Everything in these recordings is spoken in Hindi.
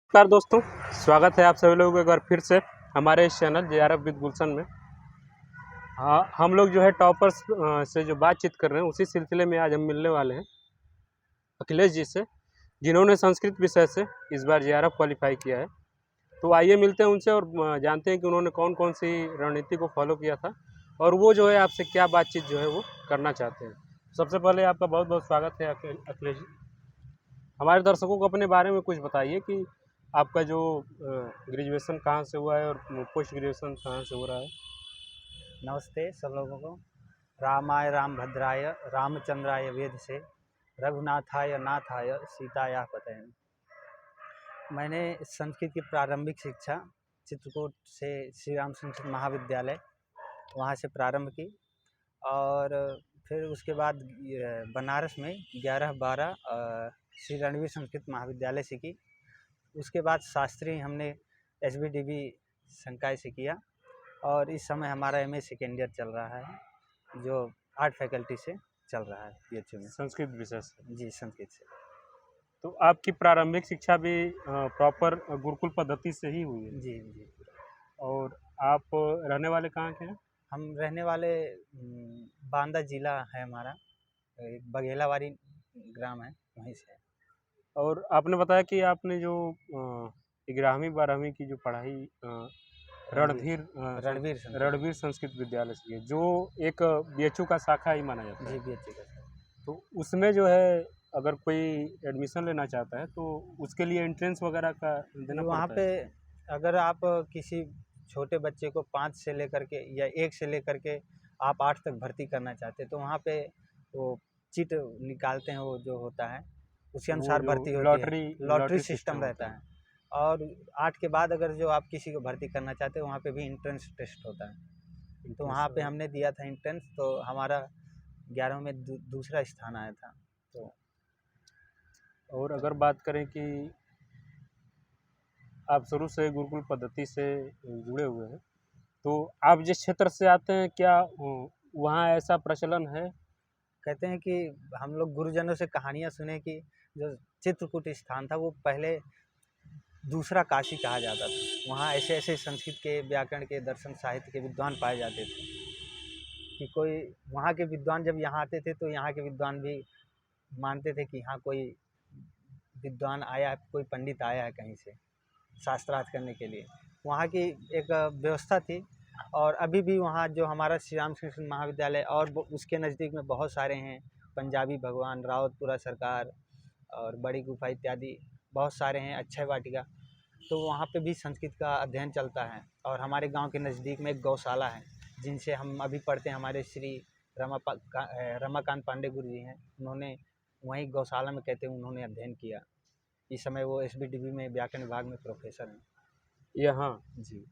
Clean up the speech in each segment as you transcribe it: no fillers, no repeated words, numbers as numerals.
नमस्कार दोस्तों, स्वागत है आप सभी लोगों का एक बार फिर से हमारे इस चैनल जेआरएफ विद गुलशन में। हाँ, हम लोग जो है टॉपर्स से जो बातचीत कर रहे हैं उसी सिलसिले में आज हम मिलने वाले हैं अखिलेश जी से, जिन्होंने संस्कृत विषय से इस बार जेआरएफ क्वालिफाई किया है। तो आइए मिलते हैं उनसे और जानते हैं कि उन्होंने कौन कौन सी रणनीति को फॉलो किया था और वो जो है आपसे क्या बातचीत जो है वो करना चाहते हैं। सबसे पहले आपका बहुत बहुत स्वागत है अखिलेश जी। हमारे दर्शकों को अपने बारे में कुछ बताइए कि आपका जो ग्रेजुएशन कहाँ से हुआ है और पोस्ट ग्रेजुएशन कहाँ से हो रहा है। नमस्ते सब लोगों को। रामाय रामभद्राय रामचंद्राय वेद से रघुनाथाय नाथाय सीताया पतये। मैंने संस्कृत की प्रारंभिक शिक्षा चित्रकूट से श्री राम संस्कृत महाविद्यालय वहाँ से प्रारंभ की और फिर उसके बाद बनारस में 11-12 श्री रणवीर संस्कृत महाविद्यालय से की। उसके बाद शास्त्री हमने SBDB संकाय से किया और इस समय हमारा MA सेकेंड ईयर चल रहा है जो आर्ट फैकल्टी से चल रहा है PHU में। संस्कृत विषय से? जी, संस्कृत से। तो आपकी प्रारंभिक शिक्षा भी प्रॉपर गुरुकुल पद्धति से ही हुई है? जी जी। और आप रहने वाले कहाँ के हैं? हम रहने वाले बांदा जिला है हमारा, एक बघेलावाड़ी ग्राम है, वहीं से है। और आपने बताया कि आपने जो 11वीं-12वीं की जो पढ़ाई रणवीर संस्कृत विद्यालय से की, जो एक BHU का शाखा ही माना जाता है। जी, BHU का। तो उसमें जो है अगर कोई एडमिशन लेना चाहता है तो उसके लिए एंट्रेंस वगैरह का देना वहाँ पड़ता पे है? अगर आप किसी छोटे बच्चे को 5 से लेकर के या 1 से लेकर के आप 8 तक भर्ती करना चाहते हैं तो वहाँ पे वो चिट निकालते हैं, वो जो होता है उसी अनुसार भर्ती होती है। लॉटरी सिस्टम रहता है। और 8 के बाद अगर जो आप किसी को भर्ती करना चाहते हैं वहाँ पे भी एंट्रेंस टेस्ट होता है। तो वहाँ पे हमने दिया था एंट्रेंस, तो हमारा 11वीं में दूसरा स्थान आया था। तो और अगर बात करें कि आप शुरू से गुरुकुल पद्धति से जुड़े हुए हैं, तो आप जिस क्षेत्र से आते हैं क्या वहाँ ऐसा प्रचलन है? कहते हैं कि हम लोग गुरुजनों से कहानियाँ सुने कि जो चित्रकूट स्थान था वो पहले दूसरा काशी कहा जाता था। वहाँ ऐसे ऐसे संस्कृत के, व्याकरण के, दर्शन, साहित्य के विद्वान पाए जाते थे कि कोई वहाँ के विद्वान जब यहाँ आते थे तो यहाँ के विद्वान भी मानते थे कि हाँ कोई विद्वान आया है, कोई पंडित आया है कहीं से शास्त्रार्थ करने के लिए। वहाँ की एक व्यवस्था थी। और अभी भी वहाँ जो हमारा श्री राम संस्कृत महाविद्यालय और उसके नज़दीक में बहुत सारे हैं, पंजाबी भगवान, रावतपुरा सरकार और बड़ी गुफा इत्यादि बहुत सारे हैं, अक्षय वाटिका। तो वहाँ पे भी संस्कृत का अध्ययन चलता है। और हमारे गांव के नज़दीक में एक गौशाला है जिनसे हम अभी पढ़ते हैं। हमारे श्री रमाकांत पांडे गुरु जी हैं, उन्होंने वहीं गौशाला में कहते हैं उन्होंने अध्ययन किया। इस समय वो SBDB में व्याकरण विभाग में प्रोफेसर हैं। यहाँ जी,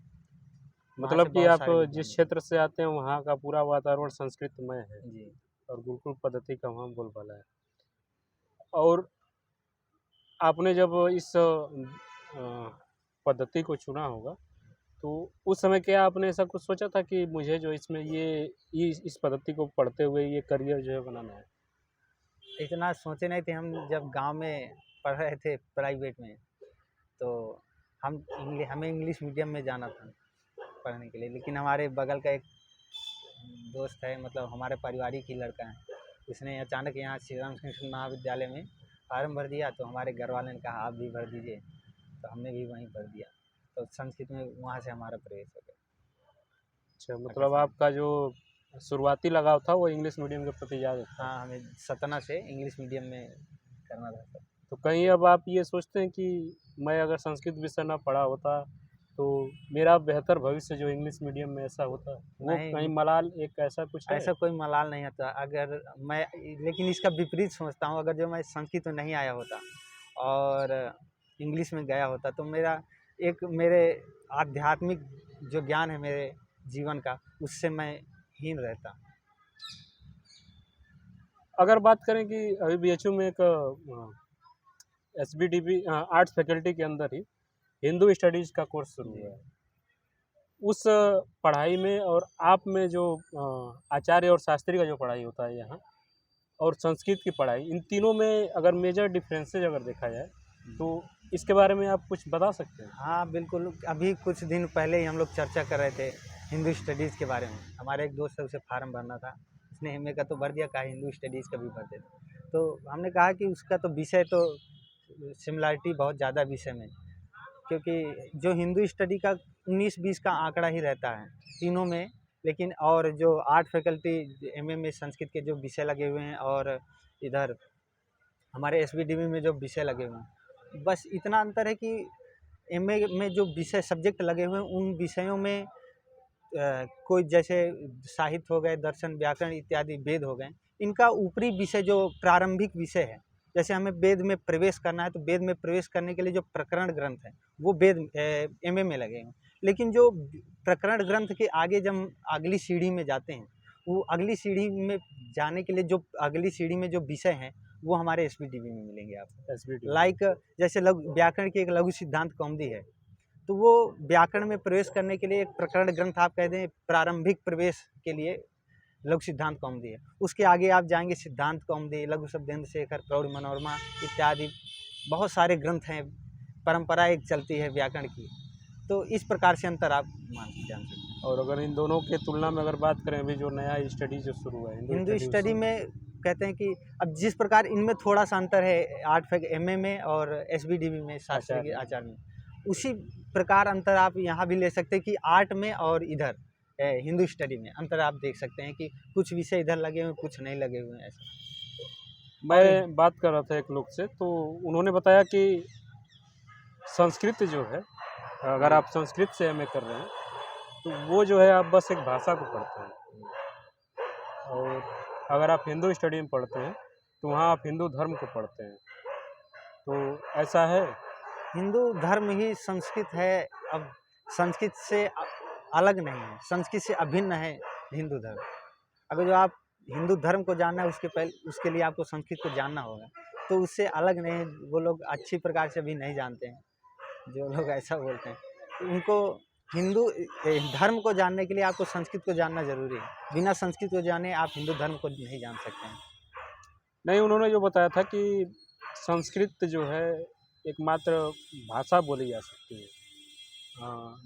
मतलब कि आप जिस क्षेत्र से आते हैं वहाँ का पूरा वातावरण संस्कृतमय है जी। और गुरुकुल पद्धति का वहाँ बोलबाला है। और आपने जब इस पद्धति को चुना होगा तो उस समय क्या आपने ऐसा कुछ सोचा था कि मुझे जो इसमें इस पद्धति को पढ़ते हुए ये करियर जो है बनाना है? इतना सोचे नहीं थे हम। जब गांव में पढ़ रहे थे प्राइवेट में तो हमें इंग्लिश मीडियम में जाना था पढ़ने के लिए, लेकिन हमारे बगल का एक दोस्त है, मतलब हमारे पारिवारिक ही लड़का है, उसने अचानक यहाँ श्री राम संस्कृत महाविद्यालय में फार्म भर दिया। तो हमारे घर वाले ने कहा आप भी भर दीजिए, तो हमने भी वहीं भर दिया। तो संस्कृत में वहाँ से हमारा प्रवेश हो गया। अच्छा, मतलब आपका जो शुरुआती लगाव था वो इंग्लिश मीडियम के प्रति ज़्यादा था? हाँ, हमें सतना से इंग्लिश मीडियम में करना था। तो कहीं अब आप ये सोचते हैं कि मैं अगर संस्कृत विषय ना पढ़ा होता तो मेरा बेहतर भविष्य जो इंग्लिश मीडियम में ऐसा होता, वो कहीं मलाल एक ऐसा कुछ है? ऐसा कोई मलाल नहीं होता। अगर मैं, लेकिन इसका विपरीत सोचता हूँ, अगर जो मैं संस्कृत में नहीं आया होता और इंग्लिश में गया होता तो मेरे आध्यात्मिक जो ज्ञान है मेरे जीवन का, उससे मैं हीन रहता। अगर बात करें कि अभी BHU में एक SBDB आर्ट्स फैकल्टी के अंदर ही हिंदू स्टडीज़ का कोर्स शुरू हुआ है, उस पढ़ाई में और आप में जो आचार्य और शास्त्री का जो पढ़ाई होता है यहाँ और संस्कृत की पढ़ाई, इन तीनों में अगर मेजर डिफरेंसेज अगर देखा जाए तो इसके बारे में आप कुछ बता सकते हैं? हाँ, बिल्कुल। अभी कुछ दिन पहले ही हम लोग चर्चा कर रहे थे हिंदू स्टडीज़ के बारे में। हमारा एक दोस्त है, उसे फार्म भरना था। उसने एमए का तो भर दिया, कहा हिंदू स्टडीज़ का भी भर देते। तो हमने कहा कि उसका तो विषय तो सिमिलैरिटी बहुत ज़्यादा विषय में, क्योंकि जो हिंदू स्टडी का 19-20 का आंकड़ा ही रहता है तीनों में, लेकिन और जो आर्ट फैकल्टी एमए में संस्कृत के जो विषय लगे हुए हैं और इधर हमारे एसबीडीबी में जो विषय लगे हुए हैं, बस इतना अंतर है कि एमए में जो विषय सब्जेक्ट लगे हुए हैं उन विषयों में कोई जैसे साहित्य हो गए, दर्शन, व्याकरण इत्यादि, वेद हो गए, इनका ऊपरी विषय जो प्रारंभिक विषय है, जैसे हमें वेद में प्रवेश करना है तो वेद में प्रवेश करने के लिए जो प्रकरण ग्रंथ है वो वेद एमए में लगे हैं। लेकिन जो प्रकरण ग्रंथ के आगे जब हम अगली सीढ़ी में जाते हैं, वो अगली सीढ़ी में जाने के लिए जो अगली सीढ़ी में जो विषय हैं वो हमारे एसबीडीबी में मिलेंगे आपको। एसबीटी लाइक जैसे लघु व्याकरण की एक लघु सिद्धांत कौमुदी है, तो वो व्याकरण में प्रवेश करने के लिए एक प्रकरण ग्रंथ आप कह दें, प्रारंभिक प्रवेश के लिए लघु सिद्धांत कौमुदी है। उसके आगे आप जाएंगे सिद्धांत कौमुदी, लघु शब्देंद्र शेखर, प्रौढ़ मनोरमा इत्यादि बहुत सारे ग्रंथ हैं। परंपरा एक चलती है व्याकरण की, तो इस प्रकार से अंतर आप जान सकते हैं। और अगर इन दोनों के तुलना में अगर बात करें, अभी जो नया स्टडी जो शुरू हुआ है हिंदू स्टडी में कहते हैं कि अब जिस प्रकार इनमें थोड़ा सा अंतर है आर्ट फैक एमए में और एसबीडीबी में, शास्त्री के आचार्य में, उसी प्रकार अंतर आप यहाँ भी ले सकते हैं कि आर्ट में और इधर हिंदू स्टडी में अंतर आप देख सकते हैं कि कुछ विषय इधर लगे हुए, कुछ नहीं लगे हुए हैं। ऐसा मैं बात कर रहा था एक लोग से, तो उन्होंने बताया कि संस्कृत जो है, अगर आप संस्कृत से एमए कर रहे हैं तो वो जो है आप बस एक भाषा को पढ़ते हैं, और अगर आप हिंदू स्टडी में पढ़ते हैं तो वहाँ आप हिंदू धर्म को पढ़ते हैं। तो ऐसा है? हिंदू धर्म ही संस्कृत है। अब संस्कृत से अलग नहीं है, संस्कृत से अभिन्न है हिंदू धर्म। अगर जो आप हिंदू धर्म को जानना है उसके लिए आपको संस्कृत को जानना होगा, तो उससे अलग नहीं है। वो लोग अच्छी प्रकार से भी नहीं जानते हैं जो लोग ऐसा बोलते हैं। उनको हिंदू धर्म को जानने के लिए आपको संस्कृत को जानना जरूरी है। बिना संस्कृत को जाने आप हिंदू धर्म को नहीं जान सकते हैं। नहीं, उन्होंने जो बताया था कि संस्कृत जो है एकमात्र भाषा बोली जा सकती है,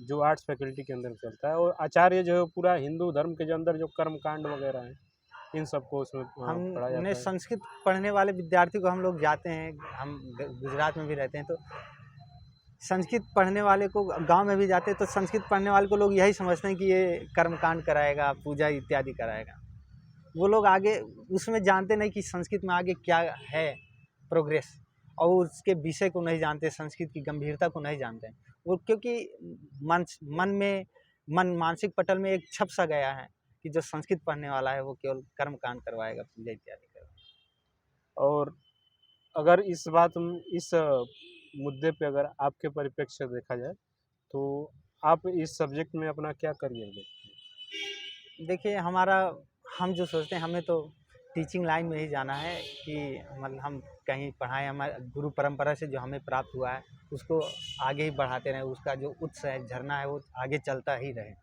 जो आर्ट्स फैकल्टी के अंदर चलता है, और आचार्य जो है पूरा हिंदू धर्म के जो अंदर जो कर्म कांड वगैरह हैं इन सबको उसमें पढ़ा जाता हमने है। संस्कृत पढ़ने वाले विद्यार्थी को हम लोग जाते हैं, हम गुजरात में भी रहते हैं, तो संस्कृत पढ़ने वाले को गांव में भी जाते हैं तो संस्कृत पढ़ने वाले को लोग यही समझते हैं कि ये कर्मकांड कराएगा, पूजा इत्यादि कराएगा। वो लोग आगे उसमें जानते नहीं कि संस्कृत में आगे क्या है प्रोग्रेस, और उसके विषय को नहीं जानते, संस्कृत की गंभीरता को नहीं जानते हैं वो, क्योंकि मन मानसिक पटल में एक छप सा गया है कि जो संस्कृत पढ़ने वाला है वो केवल कर्मकांड करवाएगा, पूजा इत्यादि करवाएगा। और अगर इस मुद्दे पे अगर आपके परिप्रेक्ष्य से देखा जाए तो आप इस सब्जेक्ट में अपना क्या करियर देखते हैं? देखिए हम जो सोचते हैं, हमें तो टीचिंग लाइन में ही जाना है कि मतलब हम कहीं पढ़ाएं, हमारे गुरु परंपरा से जो हमें प्राप्त हुआ है उसको आगे ही बढ़ाते रहें, उसका जो उत्स है, झरना है, वो आगे चलता ही रहे,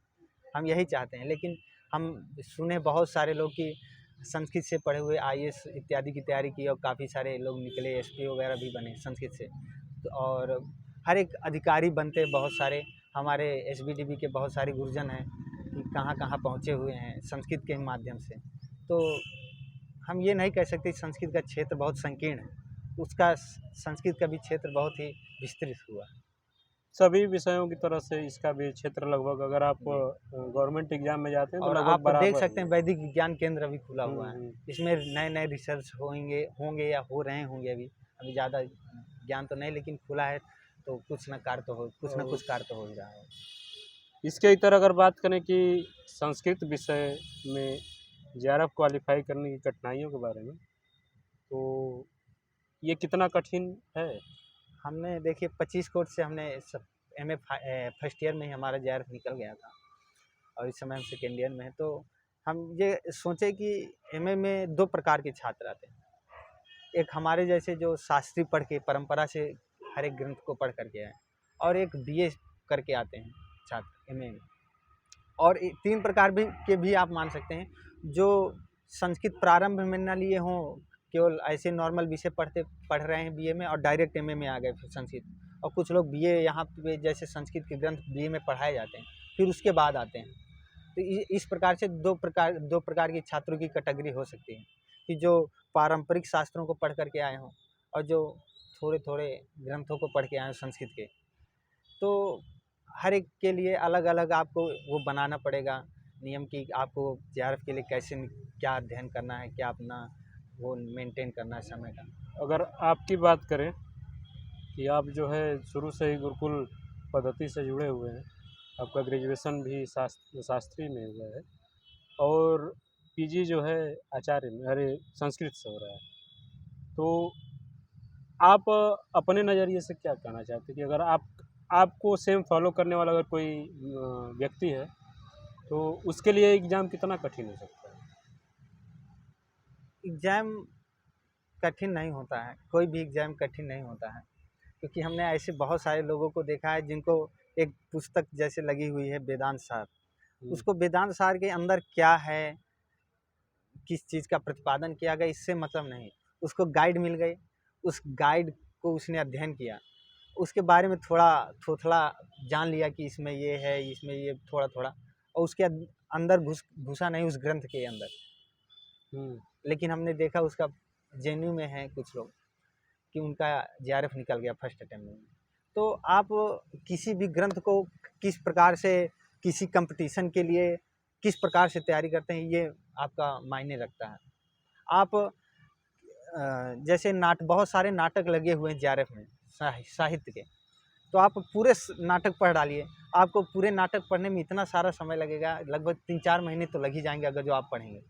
हम यही चाहते हैं। लेकिन हम सुने बहुत सारे लोग कि संस्कृत से पढ़े हुए आईएएस इत्यादि की तैयारी की और काफ़ी सारे लोग निकले, एसपी वगैरह भी बने संस्कृत से, तो और हर एक अधिकारी बनते बहुत सारे। हमारे एसबीडीबी के बहुत सारे गुरुजन हैं कि कहाँ कहाँ पहुँचे हुए हैं संस्कृत के माध्यम से। तो हम ये नहीं कह सकते संस्कृत का क्षेत्र बहुत संकीर्ण है, उसका संस्कृत का भी क्षेत्र बहुत ही विस्तृत हुआ। सभी विषयों की तरह से इसका भी क्षेत्र लगभग, अगर आप गवर्नमेंट एग्जाम में जाते हैं तो और लगभग आप बराबर देख सकते हैं वैदिक विज्ञान केंद्र अभी खुला हुआ है, हम्म। इसमें नए नए रिसर्च होंगे या हो रहे होंगे। अभी ज़्यादा ज्ञान तो नहीं, लेकिन खुला है तो कुछ न कुछ कार्य तो हो ही रहा है। इसके इतर अगर बात करें कि संस्कृत विषय में जेआरएफ क्वालिफाई करने की कठिनाइयों के बारे में, तो ये कितना कठिन है? हमने देखिए 25 कोर्स से हमने एमए फर्स्ट ईयर में ही हमारा जेआरएफ निकल गया था, और इस समय हम सेकेंड ईयर में हैं। तो हम ये सोचे कि एमए में 2 प्रकार के छात्र आते हैं, एक हमारे जैसे जो शास्त्री पढ़ के परंपरा से हर एक ग्रंथ को पढ़ करके आए, और एक बीए करके आते हैं छात्र एमए में। और 3 प्रकार के भी आप मान सकते हैं जो संस्कृत प्रारंभ में न लिए हों, केवल ऐसे नॉर्मल विषय पढ़ रहे हैं बीए में और डायरेक्ट एमए में आ गए फिर संस्कृत, और कुछ लोग बीए यहाँ पे जैसे संस्कृत के ग्रंथ बीए में पढ़ाए जाते हैं, फिर उसके बाद आते हैं। तो इस प्रकार से दो प्रकार की छात्रों की कैटेगरी हो सकती है कि जो पारंपरिक शास्त्रों को पढ़ करके आए हों और जो थोड़े थोड़े ग्रंथों को पढ़ के आए हों संस्कृत के। तो हर एक के लिए अलग अलग आपको वो बनाना पड़ेगा नियम कि आपको जेआरएफ के लिए कैसे क्या अध्ययन करना है, क्या अपना वो मेंटेन करना है समय का। अगर आपकी बात करें कि आप जो है शुरू से ही गुरुकुल पद्धति से जुड़े हुए हैं, आपका ग्रेजुएशन भी शास्त्री में हुआ है और पीजी जो है आचार्य में अरे संस्कृत से हो रहा है, तो आप अपने नज़रिए से क्या कहना चाहते हैं कि अगर आपको सेम फॉलो करने वाला अगर कोई व्यक्ति है तो उसके लिए एग्ज़ाम कितना कठिन हो सकता है? एग्ज़ाम कठिन नहीं होता है, कोई भी एग्ज़ाम कठिन नहीं होता है, क्योंकि हमने ऐसे बहुत सारे लोगों को देखा है जिनको एक पुस्तक जैसे लगी हुई है वेदांत सार, उसको वेदांत सार के अंदर क्या है, किस चीज़ का प्रतिपादन किया गया इससे मतलब नहीं, उसको गाइड मिल गई, उस गाइड को उसने अध्ययन किया, उसके बारे में थोड़ा थोड़ा जान लिया कि इसमें ये है, इसमें ये थोड़ा थोड़ा, और उसके अंदर घुसा नहीं उस ग्रंथ के अंदर। लेकिन हमने देखा उसका जेएनयू में है कुछ लोग कि उनका जेआरएफ निकल गया फर्स्ट अटेम्प्ट में। तो आप किसी भी ग्रंथ को किस प्रकार से किसी कंपटीशन के लिए किस प्रकार से तैयारी करते हैं ये आपका मायने रखता है। आप जैसे बहुत सारे नाटक लगे हुए हैं जेआरएफ में साहित्य के, तो आप पूरे नाटक पढ़ डालिए, आपको पूरे नाटक पढ़ने में इतना सारा समय लगेगा, लगभग 3-4 महीने तो लग ही जाएंगे अगर जो आप पढ़ेंगे।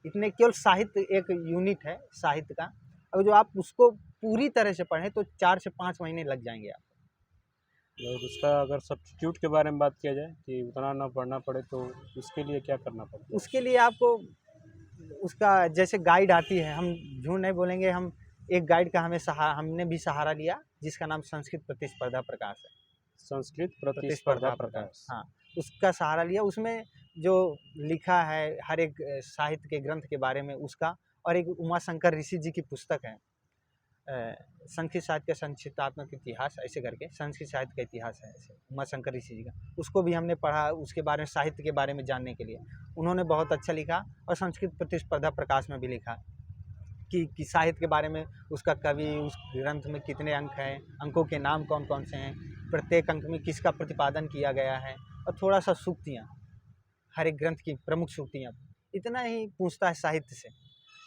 इतने केवल साहित्य एक यूनिट है साहित्य का, अगर जो आप उसको पूरी तरह से पढ़ें तो 4 से 5 महीने लग जाएंगे आप। और उसका अगर सब्स्टिट्यूट के बारे में बात किया जाए कि उतना ना पढ़ना पड़े तो उसके लिए क्या करना पड़ता है? उसके लिए आपको उसका जैसे गाइड आती है, हम झूठ नहीं बोलेंगे, हम एक गाइड का हमने भी सहारा लिया जिसका नाम संस्कृत प्रतिस्पर्धा प्रकाश है। संस्कृत प्रतिस्पर्धा प्रकाश, हाँ, उसका सहारा लिया। उसमें जो लिखा है हर एक साहित्य के ग्रंथ के बारे में उसका, और एक उमाशंकर ऋषि जी की पुस्तक है संस्कृत साहित्य का संक्षिप्तात्मक इतिहास, ऐसे करके संस्कृत साहित्य का इतिहास है ऐसे उमाशंकर ऋषि जी का, उसको भी हमने पढ़ा उसके बारे में, साहित्य के बारे में जानने के लिए। उन्होंने बहुत अच्छा लिखा, और संस्कृत प्रतिस्पर्धा प्रकाश में भी लिखा कि साहित्य के बारे में, उसका कवि, उस ग्रंथ में कितने अंक हैं, अंकों के नाम कौन कौन से हैं, प्रत्येक अंक में किसका प्रतिपादन किया गया है, और थोड़ा सा सूक्तियाँ, हर एक ग्रंथ की प्रमुख सूक्तियाँ, इतना ही पूछता है साहित्य से।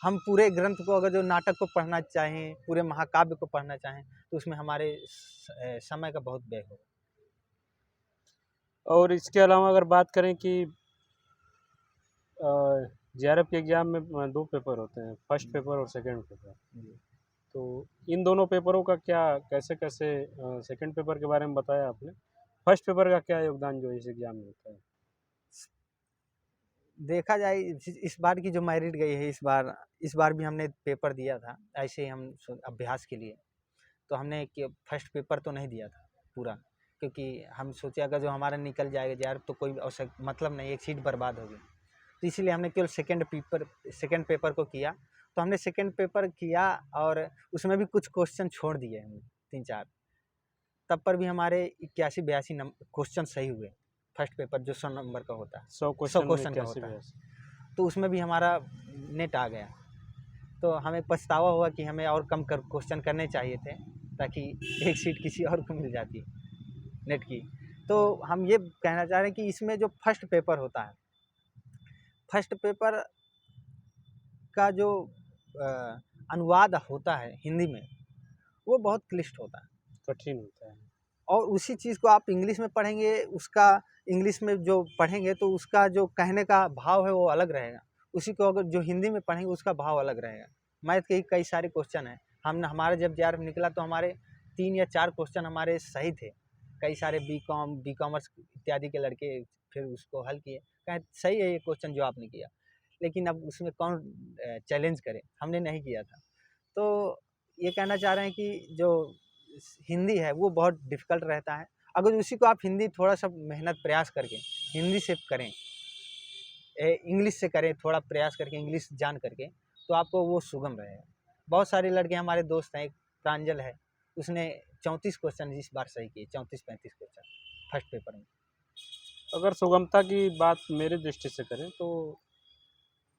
हम पूरे ग्रंथ को अगर जो नाटक को पढ़ना चाहें, पूरे महाकाव्य को पढ़ना चाहें, तो उसमें हमारे समय का बहुत व्यय होगा। और इसके अलावा अगर बात करें कि जेआरएफ के एग्ज़ाम में 2 पेपर होते हैं, फर्स्ट पेपर और सेकंड पेपर। तो इन दोनों पेपरों का क्या कैसे सेकंड पेपर के बारे में बताया आपने, फर्स्ट पेपर का क्या योगदान जो इस एग्ज़ाम में होता है? देखा जाए इस बार की जो मेरिट गई है, इस बार भी हमने पेपर दिया था ऐसे ही हम अभ्यास के लिए। तो हमने फर्स्ट पेपर तो नहीं दिया था पूरा, क्योंकि हम सोचे अगर जो हमारा निकल जाएगा यार तो कोई मतलब नहीं, एक सीट बर्बाद होगी, तो इसीलिए हमने केवल सेकंड पेपर को किया। तो हमने सेकंड पेपर किया और उसमें भी कुछ क्वेश्चन छोड़ दिए हमने 3-4, तब पर भी हमारे 81-82 क्वेश्चन सही हुए। फर्स्ट पेपर जो 100 नंबर का होता है, 100 क्वेश्चन का होता है, तो उसमें भी हमारा नेट आ गया। तो हमें पछतावा हुआ कि हमें और कम क्वेश्चन करने चाहिए थे, ताकि एक सीट किसी और को मिल जाती नेट की। तो हम ये कहना चाह रहे हैं कि इसमें जो फर्स्ट पेपर होता है, फर्स्ट पेपर का जो अनुवाद होता है हिंदी में, वो बहुत क्लिष्ट होता है, कठिन होता है। और उसी चीज़ को आप इंग्लिश में पढ़ेंगे, उसका इंग्लिश में जो पढ़ेंगे तो उसका जो कहने का भाव है वो अलग रहेगा, उसी को अगर जो हिंदी में पढ़ेंगे उसका भाव अलग रहेगा। मैथ के ही कई सारे क्वेश्चन हैं, हमारा जब जेआरएफ निकला तो हमारे 3 या 4 क्वेश्चन हमारे सही थे, कई सारे बी कॉमर्स इत्यादि के लड़के फिर उसको हल किए, कहें सही है ये क्वेश्चन जो आपने किया, लेकिन अब उसमें कौन चैलेंज करे, हमने नहीं किया था। तो ये कहना चाह रहे हैं कि जो हिंदी है वो बहुत डिफ़िकल्ट रहता है, अगर उसी को आप हिंदी थोड़ा सा मेहनत प्रयास करके हिंदी से करें, इंग्लिश से करें, थोड़ा प्रयास करके इंग्लिश जान करके, तो आपको वो सुगम रहेगा। बहुत सारे लड़के हमारे दोस्त हैं, एक प्रांजल है, उसने 34 क्वेश्चन इस बार सही किए, 34-35 क्वेश्चन फर्स्ट पेपर में। अगर सुगमता की बात मेरी दृष्टि से करें तो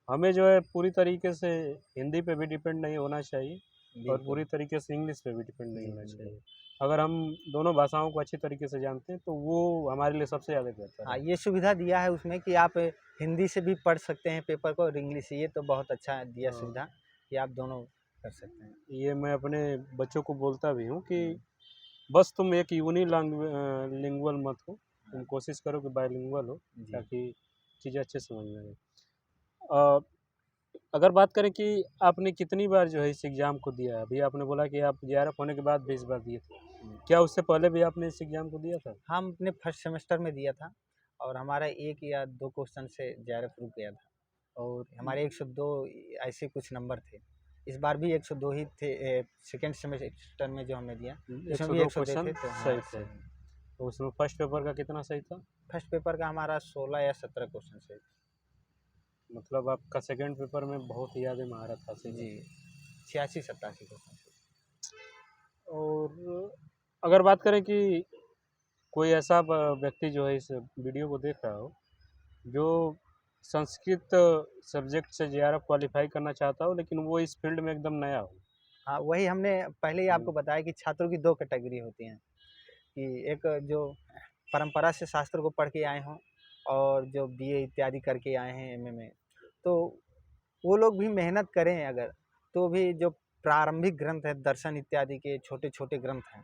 हमें जो है पूरी तरीके से हिंदी पे भी डिपेंड नहीं होना चाहिए और बिल्कुल। पूरी तरीके से इंग्लिश पे भी डिपेंड नहीं जी, होना जी, चाहिए। अगर हम दोनों भाषाओं को अच्छी तरीके से जानते हैं तो वो हमारे लिए सबसे ज़्यादा बेहतर हाँ, है। ये सुविधा दिया है उसमें कि आप हिंदी से भी पढ़ सकते हैं पेपर को और इंग्लिश से, ये तो बहुत अच्छा दिया हाँ, सुविधा कि आप दोनों कर सकते हैं। ये मैं अपने बच्चों को बोलता भी हूँ कि हुँ, बस तुम एक लिंगुअल मत हो, तुम हाँ, कोशिश करो कि बाइलिंगुअल हो जी। ताकि चीज़ें अच्छे से समझ में आएँ। अ, अगर बात करें कि आपने कितनी बार जो है इस एग्ज़ाम को दिया है? अभी आपने बोला कि आप जेआरएफ होने के बाद भी इस बार दिए थे। हुँ। क्या उससे पहले भी आपने इस एग्ज़ाम को दिया था? हम अपने फर्स्ट सेमेस्टर में दिया था और हमारा 1 या 2 क्वेश्चन से जेआरएफ रुक गया था और हमारे 102 ऐसे कुछ नंबर थे। इस बार भी 102 ही थे सेकंड सेमेस्टर में जो हमने दिया, उसमें भी 102 102 थे क्वेश्चन तो हाँ, सही थे। सही। तो उसमें फर्स्ट पेपर का कितना सही था? फर्स्ट पेपर का हमारा 16 या 17 क्वेश्चन सही थे। मतलब आपका सेकंड पेपर में बहुत ही ज़्यादा महारत हासिल है। जी, 86-87 क्वेश्चन सही। और अगर बात करें कि कोई ऐसा व्यक्ति जो है इस वीडियो को देख रहा हो, जो संस्कृत सब्जेक्ट से जेआरएफ क्वालिफ़ाई करना चाहता हो, लेकिन वो इस फ़ील्ड में एकदम नया हो। हाँ, वही हमने पहले ही हुँ, आपको बताया कि छात्रों की 2 कैटेगरी होती हैं, कि एक जो परंपरा से शास्त्र को पढ़ के आए हों और जो बीए इत्यादि करके आए हैं एमए में। तो वो लोग भी मेहनत करें अगर, तो भी जो प्रारंभिक ग्रंथ है दर्शन इत्यादि के छोटे-छोटे ग्रंथ हैं,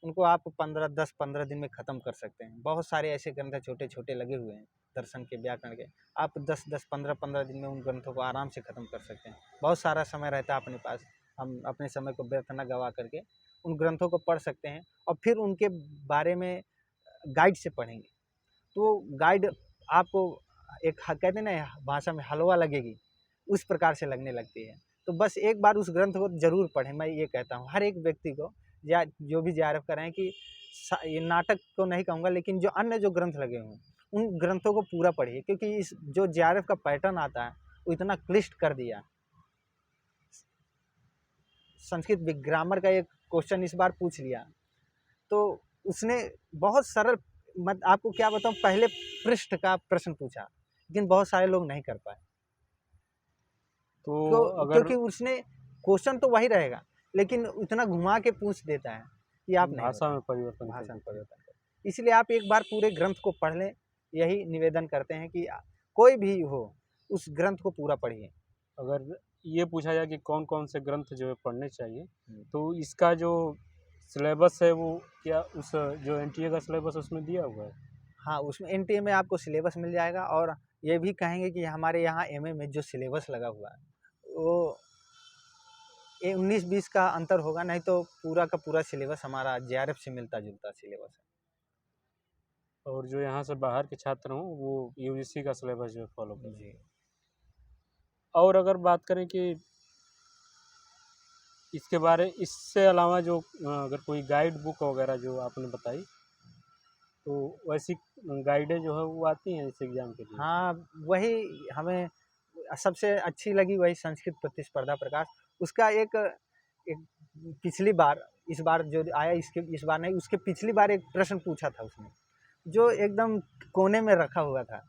उनको आप 10-15 दिन में ख़त्म कर सकते हैं। बहुत सारे ऐसे ग्रंथ हैं छोटे-छोटे लगे हुए हैं, दर्शन के, व्याकरण के। आप 10-10, 15-15 दिन में उन ग्रंथों को आराम से ख़त्म कर सकते हैं। बहुत सारा समय रहता है अपने पास, हम अपने समय को व्यर्थ ना गवा करके उन ग्रंथों को पढ़ सकते हैं और फिर उनके बारे में गाइड से पढ़ेंगे। तो गाइड आपको एक कहते हैं ना भाषा में हलवा लगेगी, उस प्रकार से लगने लगती है। तो बस एक बार उस ग्रंथ को ज़रूर पढ़ें, मैं ये कहता हूँ हर एक व्यक्ति को, या जो भी जेआरएफ कर रहे हैं कि ये नाटक तो नहीं कहूँगा लेकिन जो अन्य जो ग्रंथ लगे हुए हैं, उन ग्रंथों को पूरा पढ़िए क्योंकि इस जो जेआरएफ का पैटर्न आता है, वो इतना क्लिष्ट कर दिया। संस्कृत ग्रामर का एक क्वेश्चन इस बार पूछ लिया, तो उसने बहुत सरल आपको क्या बताऊँ पहले पृष्ठ का प्रश्न पूछा, लेकिन बहुत सारे लोग नहीं कर पाए। तो अगर क्योंकि उसने क्वेश्चन तो वही रहेगा, लेकिन इतना घुमा के पूछ देता है कि आप नहीं भाषा बता में परिवर्तन कर भाषा में देते हैं। परिवर्तन कर। इसलिए आप एक बार पूरे ग्रंथ को पढ़ लें, यही निवेदन करते हैं कि कोई भी हो, उस ग्रंथ को पूरा पढ़िए। अगर ये पूछा जाए कि कौन-कौन से ग्रंथ जो है पढ़ने चाहिए, हुँ। तो इसका जो सिलेबस है वो क्या उस जो एनटीए का सिलेबस उसमें दिया हुआ है? हाँ, उसमें एनटीए में आपको सिलेबस मिल जाएगा और ये भी कहेंगे कि हमारे यहाँ एमए में जो सिलेबस लगा हुआ है, वो ये 19-20 का अंतर होगा, नहीं तो पूरा का पूरा सिलेबस हमारा जेआरएफ से मिलता-जुलता सिलेबस है। और जो यहाँ से बाहर के छात्र हों, वो यूजीसी का सिलेबस जो है फॉलो करें। जी। और अगर बात करें कि इससे अलावा जो अगर कोई गाइड बुक वगैरह जो आपने बताई, तो वैसी गाइडें जो है वो आती हैं इस एग्ज़ाम के लिए? हाँ, वही हमें सबसे अच्छी लगी वही संस्कृत प्रतिस्पर्धा प्रकाश। उसका एक एक पिछली बार, इस बार जो आया इसके इस बार नहीं, उसके पिछली बार एक प्रश्न पूछा था उसने, जो एकदम कोने में रखा हुआ था।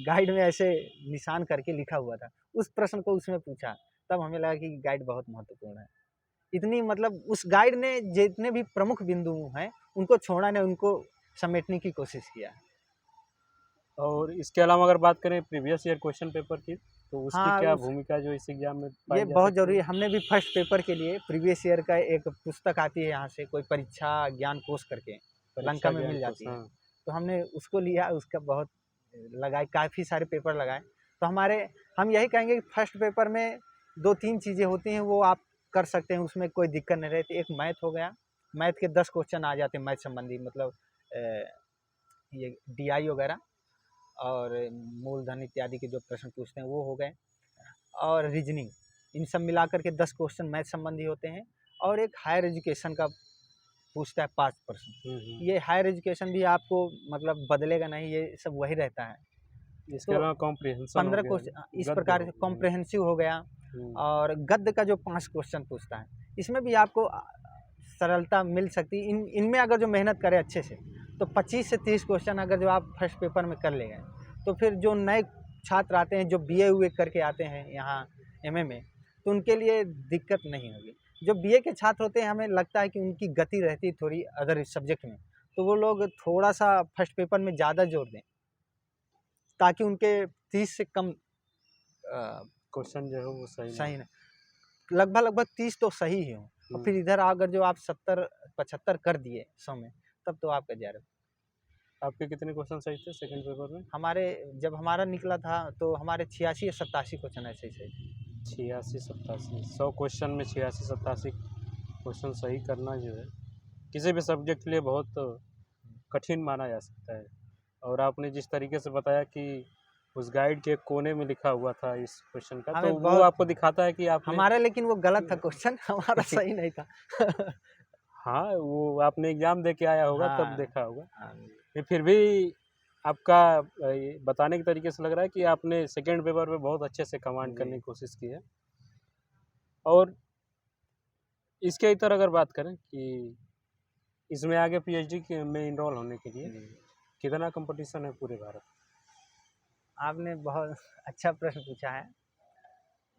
गाइड में ऐसे निशान करके लिखा हुआ था। उस प्रश्न को उसमें पूछा, तब हमें लगा कि गाइड बहुत महत्वपूर्ण है। इतनी मतलब उस गाइड ने जितने भी प्रमुख बिंदु हैं, उनको छोड़ा नहीं, उनको समेटने की कोशिश किया। और इसके अलावा अगर बात करें प्रीवियस ईयर क्वेश्चन पेपर की, तो उसकी हाँ, क्या उस भूमिका जो इस एग्ज़ाम में ये पाई जा बहुत सकती ज़रूरी है? है। हमने भी फर्स्ट पेपर के लिए प्रीवियस ईयर का एक पुस्तक आती है यहाँ से, कोई परीक्षा ज्ञान कोश करके, लंका परीक्षा में ज्ञान मिल कोश जाती है। हाँ, तो हमने उसको लिया, उसका बहुत लगाए, काफ़ी सारे पेपर लगाए। तो हम यही कहेंगे कि फर्स्ट पेपर में 2-3 चीज़ें होती हैं, वो आप कर सकते हैं, उसमें कोई दिक्कत नहीं रहती। एक मैथ हो गया, मैथ के 10 क्वेश्चन आ जाते हैं मैथ संबंधी, मतलब ये डीआई वगैरह और मूलधन इत्यादि के जो प्रश्न पूछते हैं वो हो गए, और रीजनिंग, इन सब मिलाकर के 10 क्वेश्चन मैथ संबंधी होते हैं और एक हायर एजुकेशन का पूछता है 5 प्रश्न। हुँ, हुँ। ये हायर एजुकेशन भी आपको मतलब बदलेगा नहीं, ये सब वही रहता है। इसके तो अलावा कॉम्प्रिहेंशन हो 15 गया, क्वेश्चन इस गद्य प्रकार हो से गया। कॉम्प्रिहेंसिव हो गया हुँ, और गद्य का जो 5 क्वेश्चन पूछता है, इसमें भी आपको सरलता मिल सकती है। इनमें अगर जो मेहनत करें अच्छे से, तो 25 से 30 क्वेश्चन अगर जो आप फर्स्ट पेपर में कर ले गए, तो फिर जो नए छात्र आते हैं, जो बीए हुए करके आते हैं यहाँ एमए में, तो उनके लिए दिक्कत नहीं होगी। जो बीए के छात्र होते हैं, हमें लगता है कि उनकी गति रहती है थोड़ी अदर सब्जेक्ट में, तो वो लोग थोड़ा सा फर्स्ट पेपर में ज़्यादा जोर दें, ताकि उनके 30 से कम क्वेश्चन जो है वो सही ना, लगभग 30 तो सही ही हो। और फिर इधर अगर जो आप 70-75 कर दिए 100 में, तब तो आपका JRF। आपके कितने क्वेश्चन सही थे सेकंड पेपर में? हमारे जब हमारा निकला था तो हमारे 86 या 87 क्वेश्चन ऐसे ही सही थे। 86-87 100 क्वेश्चन में 86-87 क्वेश्चन सही करना जो है किसी भी सब्जेक्ट के लिए बहुत कठिन माना जा सकता है। और आपने जिस तरीके से बताया कि उस गाइड के कोने में लिखा हुआ था इस क्वेश्चन का, तो हमें वो बहुत आपको दिखाता है कि आपने हमारा, लेकिन वो गलत था क्वेश्चन, हमारा सही नहीं था। हाँ, वो आपने एग्ज़ाम दे के आया होगा तब हाँ, देखा होगा। हाँ, नहीं, फिर भी आपका ये बताने के तरीके से लग रहा है कि आपने सेकंड पेपर में बहुत अच्छे से कमांड करने जी। की कोशिश की है। और इसके इतर अगर बात करें कि इसमें आगे पीएचडी के में इनरोल होने के लिए जी। कितना कंपटीशन है पूरे भारत? आपने बहुत अच्छा प्रश्न पूछा है।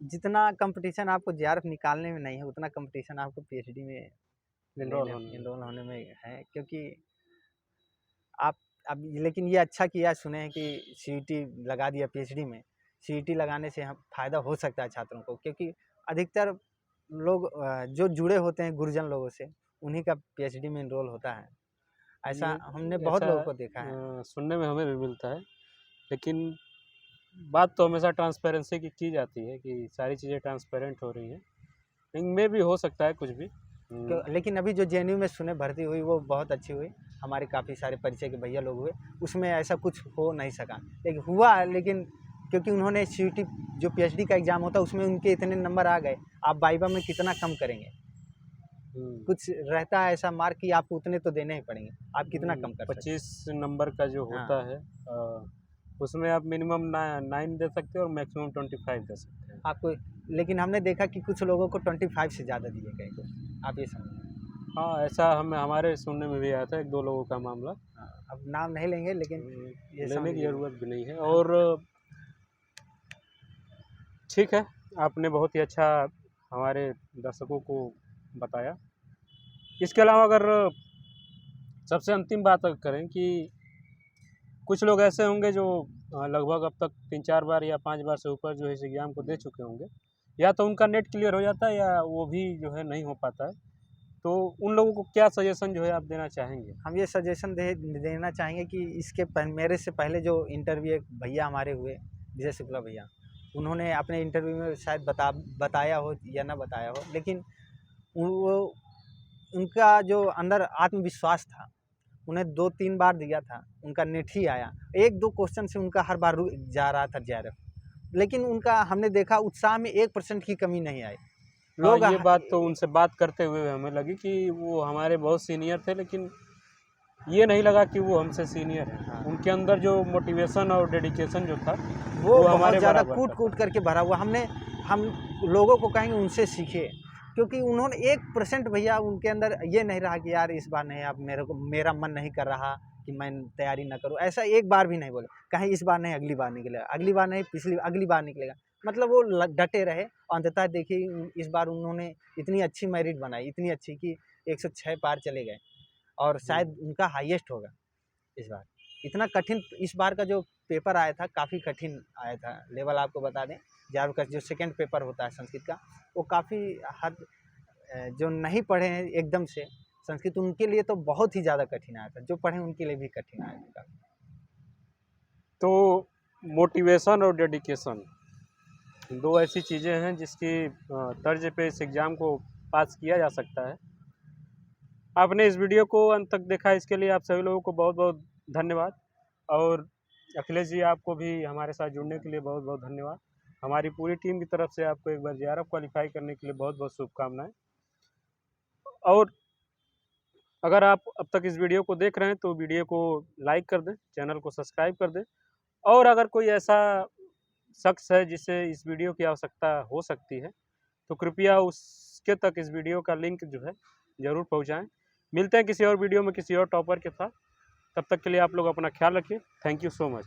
जितना कंपटीशन आपको JRF निकालने में नहीं है, उतना कंपटीशन आपको पीएचडी में इनरोल होने में। एनरोल होने में है। क्योंकि आप अब, लेकिन ये अच्छा किया सुने हैं कि सीईटी लगा दिया पीएचडी में। सीईटी लगाने से हम फ़ायदा हो सकता है छात्रों को, क्योंकि अधिकतर लोग जो जुड़े होते हैं गुरुजन लोगों से, उन्हीं का पीएचडी में एनरोल होता है। ऐसा ये हमने बहुत ऐसा लोगों को देखा है। सुनने में हमें भी मिलता है, लेकिन बात तो हमेशा ट्रांसपेरेंसी की जाती है कि सारी चीज़ें ट्रांसपेरेंट हो रही हैं। इनमें भी हो सकता है कुछ भी। लेकिन अभी जो जेएनयू में सुने भर्ती हुई, वो बहुत अच्छी हुई। हमारे काफ़ी सारे परिचय के भैया लोग हुए, उसमें ऐसा कुछ हो नहीं सका। लेकिन हुआ, लेकिन क्योंकि उन्होंने सीईटी जो पीएचडी का एग्ज़ाम होता है, उसमें उनके इतने नंबर आ गए। आप वाइवा में कितना कम करेंगे? कुछ रहता है ऐसा मार्क कि आपको उतने तो देने ही पड़ेंगे, आप कितना कम कर सकते 25 नंबर का जो हैं? होता है उसमें आप मिनिमम 9 दे सकते हैं और मैक्सिमम 25 दे सकते हैं। आपको, लेकिन हमने देखा कि कुछ लोगों को 25 से ज़्यादा दिए गए क्वेश्चन, आप ये समझिए। हाँ, ऐसा हमारे सुनने में भी आया था 1-2 लोगों का मामला। हाँ, अब नाम नहीं लेंगे, लेकिन ये समझ लेने की लीजिए। ज़रूरत भी नहीं है। और ठीक है, आपने बहुत ही अच्छा हमारे दर्शकों को बताया। इसके अलावा अगर सबसे अंतिम बात अगर करें कि कुछ लोग ऐसे होंगे जो लगभग अब तक 3-4 बार या 5 बार से ऊपर जो है इस एग्ज़ाम को दे चुके होंगे, या तो उनका नेट क्लियर हो जाता है या वो भी जो है नहीं हो पाता है। तो उन लोगों को क्या सजेशन जो है आप देना चाहेंगे? हम ये सजेशन देना चाहेंगे कि मेरे से पहले जो इंटरव्यू एक भैया हमारे हुए, विजय शुक्ला भैया, उन्होंने अपने इंटरव्यू में शायद बताया हो या ना बताया हो, लेकिन वो उनका जो अंदर आत्मविश्वास था, उन्हें 2-3 बार दिया था, उनका नेट ही आया। 1-2 क्वेश्चन से उनका हर बार रुक जा रहा था JRF, लेकिन उनका हमने देखा उत्साह में 1% की कमी नहीं आई। हाँ, लोग ये बात तो उनसे बात करते हुए हमें लगी कि वो हमारे बहुत सीनियर थे, लेकिन ये नहीं लगा कि वो हमसे सीनियर हैं। हाँ। उनके अंदर जो मोटिवेशन और डेडिकेशन जो था वो बहुत हमारे ज़्यादा बराबर था। कूट करके भरा हुआ। हम लोगों को कहेंगे उनसे सीखिए, क्योंकि उन्होंने 1% भैया उनके अंदर ये नहीं रहा कि यार इस बार नहीं, अब मेरा मन नहीं कर रहा कि मैं तैयारी ना करूँ, ऐसा एक बार भी नहीं बोले। कहीं इस बार नहीं, अगली बार निकलेगा, अगली बार नहीं, अगली बार निकलेगा। मतलब वो डटे रहे। अंततः देखिए इस बार उन्होंने इतनी अच्छी मेरिट बनाई, इतनी अच्छी कि 106 पार चले गए, और शायद उनका हाईएस्ट होगा इस बार। इतना कठिन इस बार का जो पेपर आया था, काफ़ी कठिन आया था लेवल। आपको बता दें, JRF का जो सेकंड पेपर होता है संस्कृत का, वो काफ़ी हद जो नहीं पढ़े हैं एकदम से संस्कृत, उनके लिए तो बहुत ही ज़्यादा कठिन आया था। जो पढ़े उनके लिए भी कठिन आया था। तो मोटिवेशन और डेडिकेशन 2 ऐसी चीज़ें हैं जिसकी तर्ज पे इस एग्ज़ाम को पास किया जा सकता है। आपने इस वीडियो को अंत तक देखा, इसके लिए आप सभी लोगों को बहुत-बहुत धन्यवाद। और अखिलेश जी, आपको भी हमारे साथ जुड़ने के लिए बहुत-बहुत धन्यवाद। हमारी पूरी टीम की तरफ से आपको एक बार JRF क्वालीफाई करने के लिए बहुत-बहुत शुभकामनाएँ। और अगर आप अब तक इस वीडियो को देख रहे हैं तो वीडियो को लाइक कर दें, चैनल को सब्सक्राइब कर दें। और अगर कोई ऐसा शख्स है जिसे इस वीडियो की आवश्यकता हो सकती है, तो कृपया उसके तक इस वीडियो का लिंक जो है ज़रूर पहुँचाएँ। मिलते हैं किसी और वीडियो में किसी और टॉपर के साथ। तब तक के लिए आप लोग अपना ख्याल रखिए। Thank you so much.